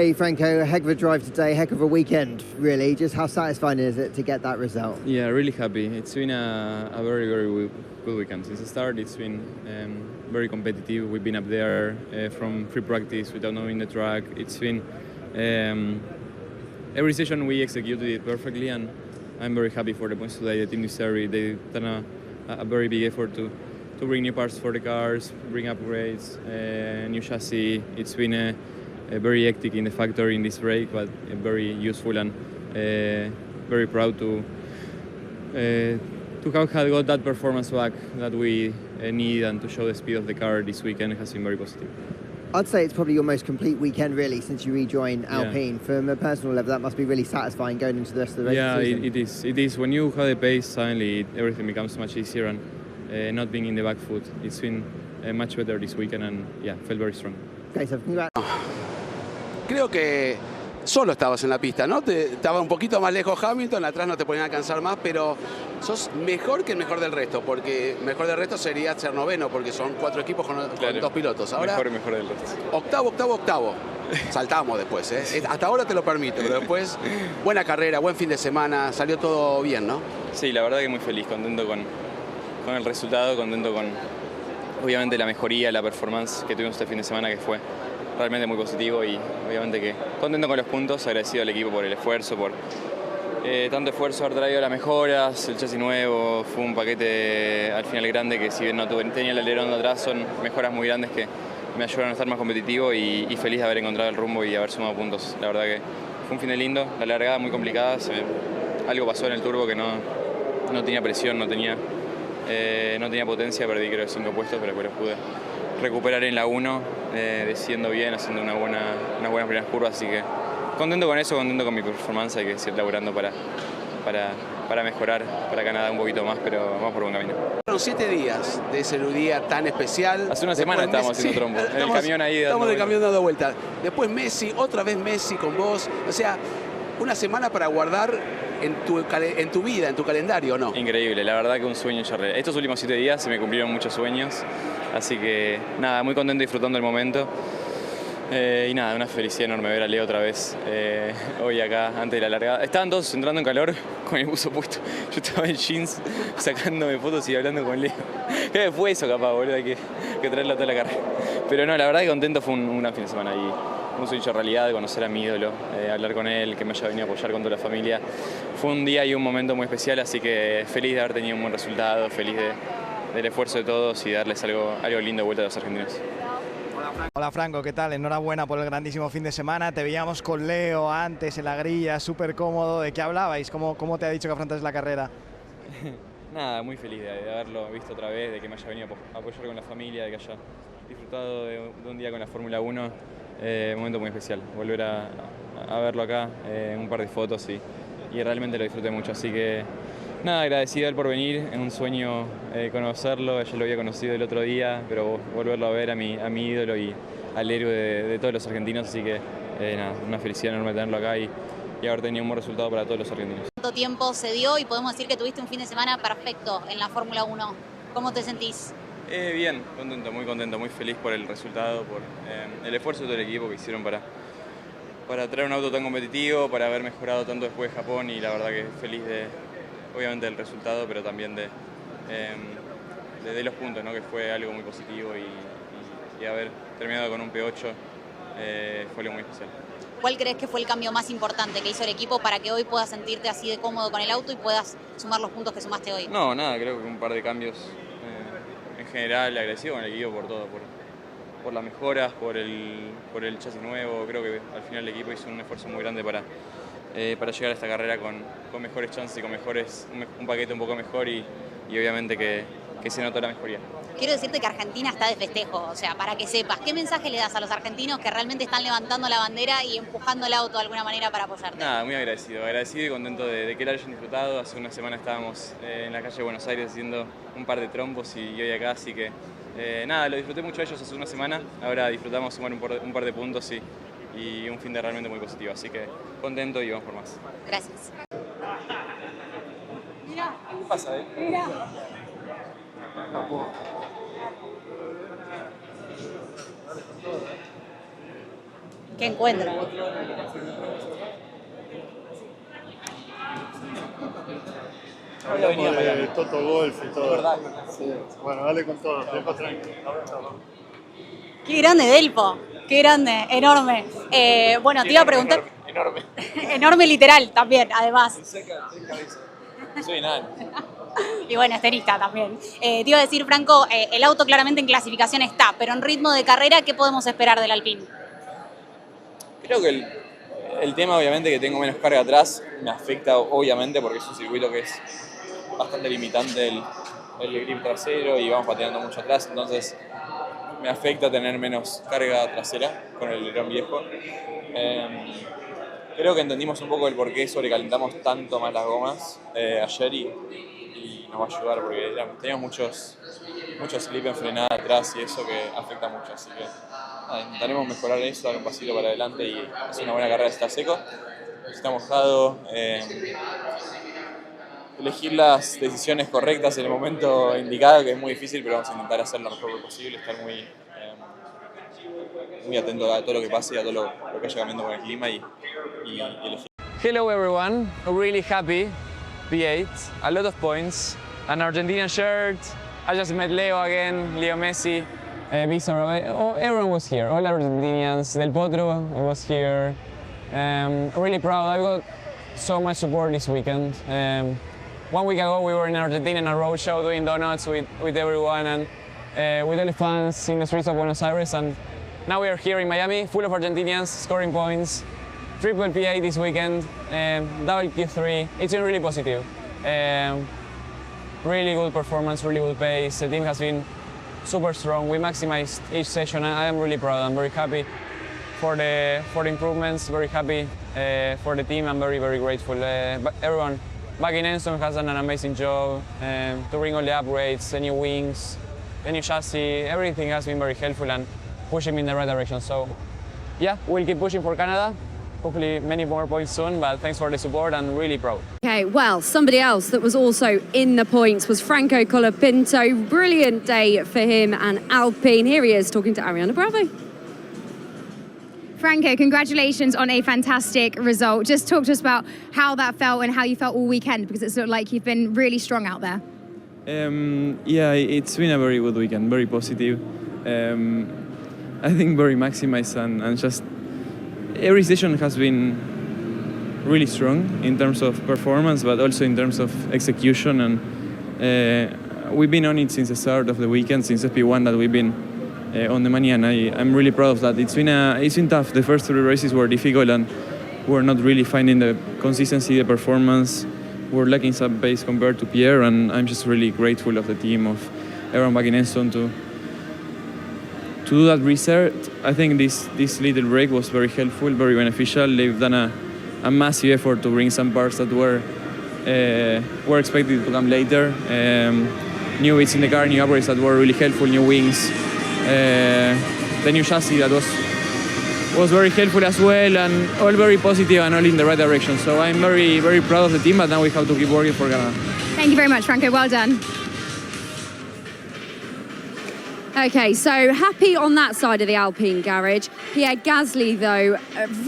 Hey Franco, heck of a drive today, heck of a weekend really. Just how satisfying is it to get that result? Yeah, really happy. It's been a very, very good weekend. Since the start, it's been very competitive. We've been up there from free practice without knowing the track. It's been every session we executed it perfectly, and I'm very happy for the points today. The team deserved it. They've done a very big effort to bring new parts for the cars, bring upgrades, new chassis. It's been very hectic in the factory in this break, but very useful, and very proud to have got that performance back that we need, and to show the speed of the car this weekend has been very positive. I'd say it's probably your most complete weekend really since you rejoined Alpine. Yeah. From a personal level, that must be really satifying going into the rest of the race. Yeah, it is. It is. When you have the pace, suddenly everything becomes much easier, and not being in the back foot. It's been much better this weekend, and yeah, felt very strong. Okay, so congrats. Creo que solo estabas en la pista, ¿no? Estaba un poquito más lejos Hamilton, atrás no te podían alcanzar más, pero sos mejor que el mejor del resto, porque mejor del resto sería ser noveno, porque son 4 equipos con 2 pilotos. Ahora, mejor del resto. Octavo. Saltamos después, ¿eh? Hasta ahora te lo permito, pero después, buena carrera, buen fin de semana, salió todo bien, ¿no? Sí, la verdad que muy feliz, contento con el resultado, contento con, obviamente, la mejoría, la performance que tuvimos este fin de semana, que fue realmente muy positivo, y obviamente que contento con los puntos, agradecido al equipo por el esfuerzo, por tanto esfuerzo haber traído las mejoras, el chasis nuevo, fue un paquete al final grande que, si bien no tenía el alerón de atrás, son mejoras muy grandes que me ayudaron a estar más competitivo, y feliz de haber encontrado el rumbo y haber sumado puntos. La verdad que fue un fin de lindo, la largada muy complicada, algo pasó en el turbo que no tenía presión, no tenía potencia, perdí creo 5 puestos, pero después los pude recuperar en la 1, desciendo bien, haciendo unas buenas primeras curvas, así que contento con eso, contento con mi performance. Hay que seguir laburando para mejorar para Canadá un poquito más, pero vamos por buen camino. Fueron 7 días de ese día tan especial. Hace una semana estábamos haciendo trompo, en el camión ahí. Estamos en el camión dando vueltas. Después Messi, otra vez Messi con vos. O sea, una semana para guardar en tu vida, en tu calendario, ¿no? Increíble, la verdad que un sueño hecho realidad. Estos últimos 7 días se me cumplieron muchos sueños, así que nada, muy contento, disfrutando el momento. Y nada, una felicidad enorme ver a Leo otra vez hoy acá, antes de la largada. Estaban todos entrando en calor con el buzo puesto. Yo estaba en jeans sacándome fotos y hablando con Leo. ¿Qué fue eso, capaz, boludo? Hay que traerlo a toda la carrera. Pero no, la verdad que contento, fue un gran fin de semana y un sueño hecho realidad, de conocer a mi ídolo, hablar con él, que me haya venido a apoyar con toda la familia. Fue un día y un momento muy especial, así que feliz de haber tenido un buen resultado, feliz del esfuerzo de todos y darles algo lindo de vuelta a los argentinos. Hola Franco, ¿qué tal? Enhorabuena por el grandísimo fin de semana. Te veíamos con Leo antes en la grilla, súper cómodo. ¿De qué hablabais? ¿Cómo te ha dicho que afrontas la carrera? Nada, muy feliz de haberlo visto otra vez, de que me haya venido a apoyar con la familia, de que haya disfrutado de un día con la Fórmula 1. Un momento muy especial, volver a verlo acá, un par de fotos y realmente lo disfruté mucho. Así que nada, agradecido a él por venir, es un sueño conocerlo, ya lo había conocido el otro día, pero volverlo a ver a mi ídolo y al héroe de todos los argentinos, así que nada, una felicidad enorme tenerlo acá y haber tenido un buen resultado para todos los argentinos. ¿Cuánto tiempo se dio y podemos decir que tuviste un fin de semana perfecto en la Fórmula 1? ¿Cómo te sentís? Bien, contento, muy feliz por el resultado, por el esfuerzo de todo el equipo que hicieron para traer un auto tan competitivo, para haber mejorado tanto después de Japón, y la verdad que feliz obviamente del resultado, pero también de los puntos, ¿no? Que fue algo muy positivo, y haber terminado con un P8 fue algo muy especial. ¿Cuál crees que fue el cambio más importante que hizo el equipo para que hoy puedas sentirte así de cómodo con el auto y puedas sumar los puntos que sumaste hoy? No, nada, creo que un par de cambios en general, agradecido con el equipo por todo, por las mejoras, por el chasis nuevo. Creo que al final el equipo hizo un esfuerzo muy grande para llegar a esta carrera con mejores chances y con un paquete un poco mejor, y obviamente que se notó la mejoría. Quiero decirte que Argentina está de festejo, o sea, para que sepas, ¿qué mensaje le das a los argentinos que realmente están levantando la bandera y empujando el auto de alguna manera para apoyarte? Nada, muy agradecido y contento de que lo hayan disfrutado. Hace una semana estábamos en la calle de Buenos Aires haciendo un par de trompos y hoy acá, así que nada, lo disfruté mucho ellos hace una semana. Ahora disfrutamos sumar un par de puntos y un fin de realmente muy positivo, así que contento y vamos por más. Gracias. Mira. ¿Qué pasa, Mira. Qué encuentro. Hablamos de Toto Wolff y todo. Sí. Bueno, dale con todo, Delpo tranquilo. Qué grande Delpo, qué grande, enorme. Bueno, te iba a preguntar... Enorme. Enorme literal también, además. Soy enano. Y bueno, es tenista también. Te iba a decir, Franco, el auto claramente en clasificación está, pero en ritmo de carrera, ¿qué podemos esperar del Alpine? Creo que el tema, obviamente, que tengo menos carga atrás, me afecta, obviamente, porque es un circuito que es bastante limitante el grip trasero y vamos pateando mucho atrás, entonces me afecta tener menos carga trasera con el alerón viejo. Creo que entendimos un poco el por qué sobrecalentamos tanto más las gomas ayer y nos va a ayudar porque teníamos mucho slip en frenada atrás y eso que afecta mucho. Así que intentaremos mejorar eso, dar un pasito para adelante y hacer una buena carrera si está seco. Si está mojado, elegir las decisiones correctas en el momento indicado, que es muy difícil, pero vamos a intentar hacer lo mejor posible, estar muy atento a todo lo que pase y a todo lo que vaya cambiando con el clima y elegir. Hello everyone, really happy, P8, a lot of points, an Argentinian shirt, I just met Leo again, Leo Messi, Víctor, everyone was here, all Argentinians, Del Potro was here, really proud, I got so much support this weekend. 1 week ago we were in Argentina in a road show doing donuts with everyone and with all the fans in the streets of Buenos Aires, and now we are here in Miami, full of Argentinians, scoring points. Triple P8 this weekend, double Q3. It's been really positive. Really good performance, really good pace. The team has been super strong. We maximized each session. I am really proud. I'm very happy for the improvements. Very happy for the team. I'm very grateful. But everyone back in Enson has done an amazing job to bring all the upgrades, the new wings, the new chassis. Everything has been very helpful and pushing me in the right direction. So yeah, we'll keep pushing for Canada. Hopefully many more points soon, but thanks for the support and really proud. Okay, well, somebody else that was also in the points was Franco Colapinto. Brilliant day for him and Alpine. Here he is talking to Ariana Bravo. Franco, congratulations on a fantastic result. Just talk to us about how that felt and how you felt all weekend, because it's looked like you've been really strong out there. Yeah, it's been a very good weekend, very positive. I think very maximized and just every session has been really strong in terms of performance, but also in terms of execution. And we've been on it since the start of the weekend, since SP1 that we've been on the money, and I'm really proud of that. It's been tough. The first 3 races were difficult, and we're not really finding the consistency, the performance. We're lacking some pace compared to Pierre, and I'm just really grateful of the team, of everyone back in Enson to do that reset. I think this little break was very helpful, very beneficial. They've done a massive effort to bring some parts that were expected to come later. New bits in the car, new upgrades that were really helpful, new wings. The new chassis that was very helpful as well, and all very positive and all in the right direction. So I'm very proud of the team, but now we have to keep working for Canada. Thank you very much, Franco. Well done. Okay, so happy on that side of the Alpine garage. Pierre Gasly, though,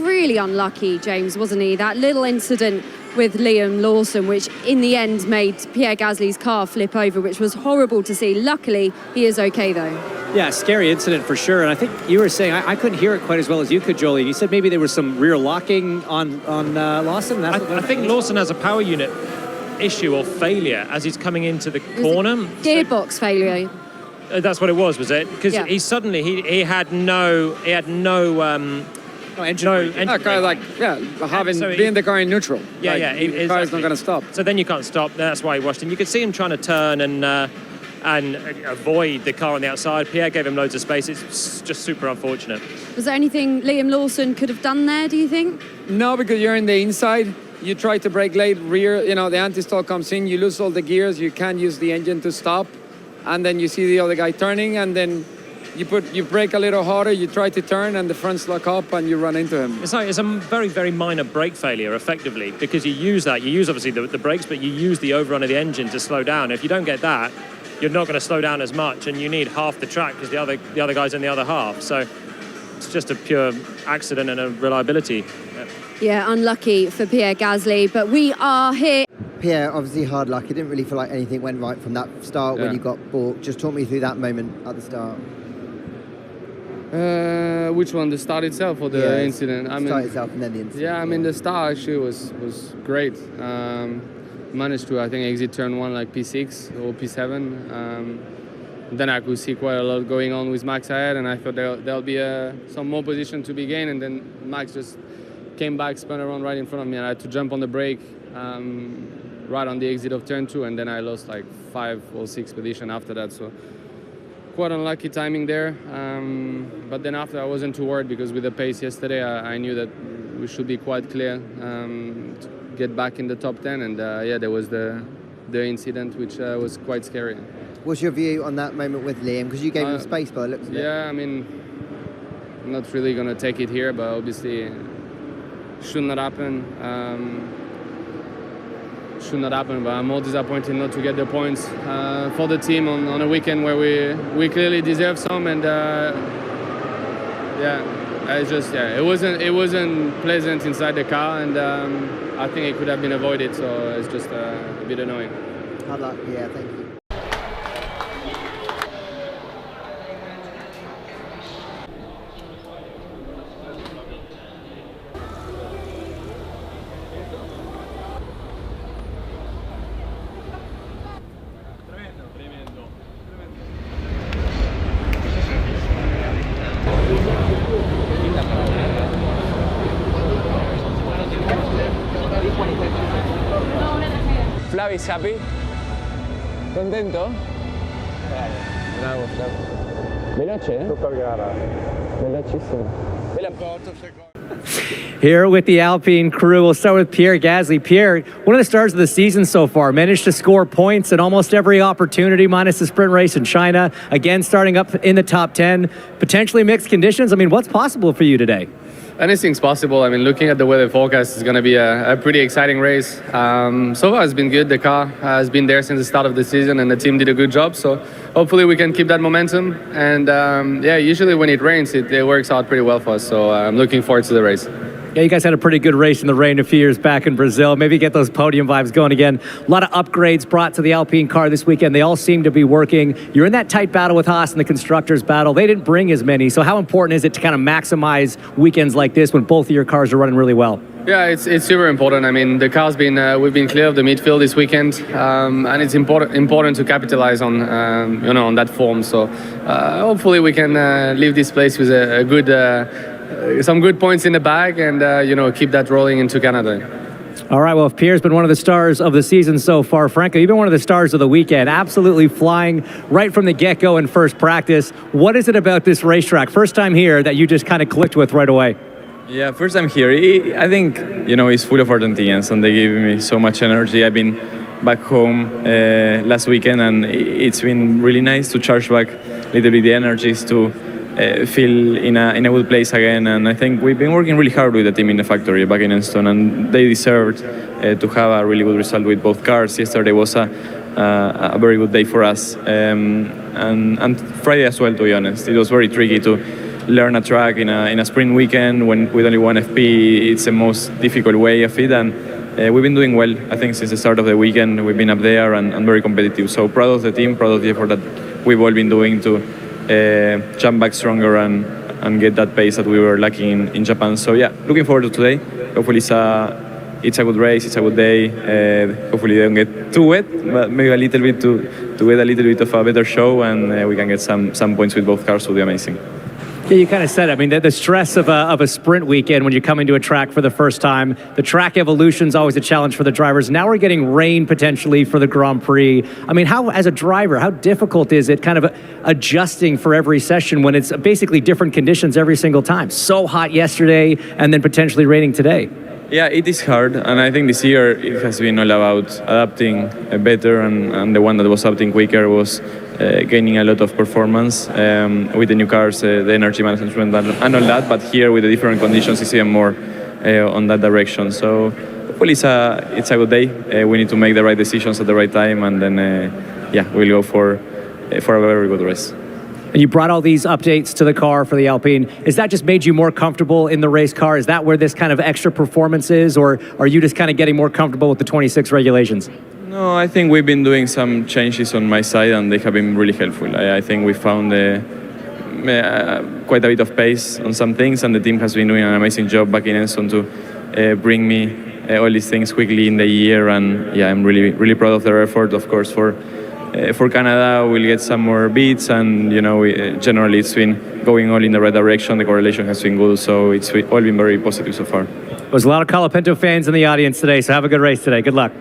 really unlucky, James, wasn't he? That little incident with Liam Lawson, which in the end made Pierre Gasly's car flip over, which was horrible to see. Luckily, he is okay, though. Yeah, scary incident for sure. And I think you were saying, I couldn't hear it quite as well as you could, Jolie. You said maybe there was some rear locking on Lawson? I think Lawson has a power unit issue or failure as he's coming into the corner. Gearbox failure. That's what it was it? Because yeah. he suddenly he had no engine. Kind of like being the car in neutral. Yeah, the car is not going to stop. So then you can't stop. That's why he washed him. You could see him trying to turn and avoid the car on the outside. Pierre gave him loads of space. It's just super unfortunate. Was there anything Liam Lawson could have done there, do you think? No, because you're in the inside. You try to brake late, rear, the anti-stall comes in, you lose all the gears, you can't use the engine to stop. And then you see the other guy turning, and then you brake a little harder, you try to turn, and the fronts lock up, and you run into him. It's a very minor brake failure, effectively, because you use obviously the brakes, but you use the overrun of the engine to slow down. If you don't get that, you're not going to slow down as much, and you need half the track because the other guy's in the other half. So it's just a pure accident and a reliability. Yeah, unlucky for Pierre Gasly, but we are here. Pierre, obviously hard luck. It didn't really feel like anything went right from that start when you got balked. Just talk me through that moment at the start. Which one? The start itself or the incident? I mean, start itself and then the incident. Yeah, I mean the start actually was great. Managed to, I think, exit turn 1 like P6 or P7. Then I could see quite a lot going on with Max ahead, and I thought there'll be some more position to be gained, and then Max just came back, spun around right in front of me, and I had to jump on the brake right on the exit of turn 2, and then I lost like 5 or 6 position after that. So quite unlucky timing there. But then after I wasn't too worried because with the pace yesterday, I knew that we should be quite clear to get back in the top 10. And yeah, there was the incident, which was quite scary. What's your view on that moment with Liam? Because you gave him space by the looks of it. Yeah, I mean, I'm not really going to take it here, but obviously should not happen. Should not happen, but I'm more disappointed not to get the points for the team on a weekend where we clearly deserve some, and it wasn't pleasant inside the car, and I think it could have been avoided, so it's just a bit annoying. Hard luck, yeah, thank you. Flavi's happy. Contento? Bravo, Flavio. Veloce, eh? Super gara. Velocissimo. Here with the Alpine crew, we'll start with Pierre Gasly. Pierre, one of the stars of the season so far, managed to score points in almost every opportunity, minus the sprint race in China. Again, starting up in the top 10, potentially mixed conditions. I mean, what's possible for you today? Anything's possible. I mean, looking at the weather forecast, it's going to be a pretty exciting race. So far, it's been good. The car has been there since the start of the season, and the team did a good job. So hopefully we can keep that momentum. And yeah, usually when it rains, it works out pretty well for us. So I'm looking forward to the race. Yeah, you guys had a pretty good race in the rain a few years back in Brazil. Maybe get those podium vibes going again. A lot of upgrades brought to the Alpine car this weekend. They all seem to be working. You're in that tight battle with Haas in the Constructors' battle. They didn't bring as many. So how important is it to kind of maximize weekends like this when both of your cars are running really well? Yeah, it's super important. I mean, the car's been we've been clear of the midfield this weekend, and it's important to capitalize on on that form. So hopefully we can leave this place with a good. Some good points in the bag, and keep that rolling into Canada. All right, well, if Pierre's been one of the stars of the season so far, Franco, you've been one of the stars of the weekend, absolutely flying right from the get-go in first practice. What is it about this racetrack, first time here, that you just kind of clicked with right away? Yeah, first time here. I think, it's full of Argentinians, and they give me so much energy. I've been back home last weekend, and it's been really nice to charge back a little bit the energies to feel in a good place again. And I think we've been working really hard with the team in the factory back in Enston, and they deserved to have a really good result with both cars. Yesterday was a very good day for us, and Friday as well, to be honest. It was very tricky to learn a track in a sprint weekend when with only one FP. It's the most difficult way of it, and we've been doing well. I think since the start of the weekend we've been up there and very competitive. So proud of the team, proud of the effort that we've all been doing to jump back stronger and get that pace that we were lacking in Japan. So yeah, looking forward to today. Hopefully it's a good race, it's a good day. Hopefully they don't get too wet, but maybe a little bit to get a little bit of a better show, and we can get some points with both cars. Will be amazing. Yeah, you kind of said it. I mean, the stress of a sprint weekend when you're coming to a track for the first time, the track evolution is always a challenge for the drivers. Now we're getting rain potentially for the Grand Prix. I mean, as a driver, how difficult is it kind of adjusting for every session when it's basically different conditions every single time? So hot yesterday and then potentially raining today. Yeah, it is hard, and I think this year it has been all about adapting better, and the one that was adapting quicker was gaining a lot of performance with the new cars, the energy management and all that. But here with the different conditions, it's even more on that direction. So hopefully it's a good day. We need to make the right decisions at the right time, and then we'll go for a very good race. And you brought all these updates to the car for the Alpine. Is that just made you more comfortable in the race car? Is that where this kind of extra performance is, or are you just kind of getting more comfortable with the 26 regulations? No, I think we've been doing some changes on my side, and they have been really helpful. I think we found quite a bit of pace on some things, and the team has been doing an amazing job back in Enson to bring me all these things quickly in the year. And yeah, I'm really proud of their effort. Of course, for Canada, we'll get some more beats, and generally it's been going all in the right direction. The correlation has been good, so it's all been very positive so far. There's a lot of Colapinto fans in the audience today, so have a good race today. Good luck.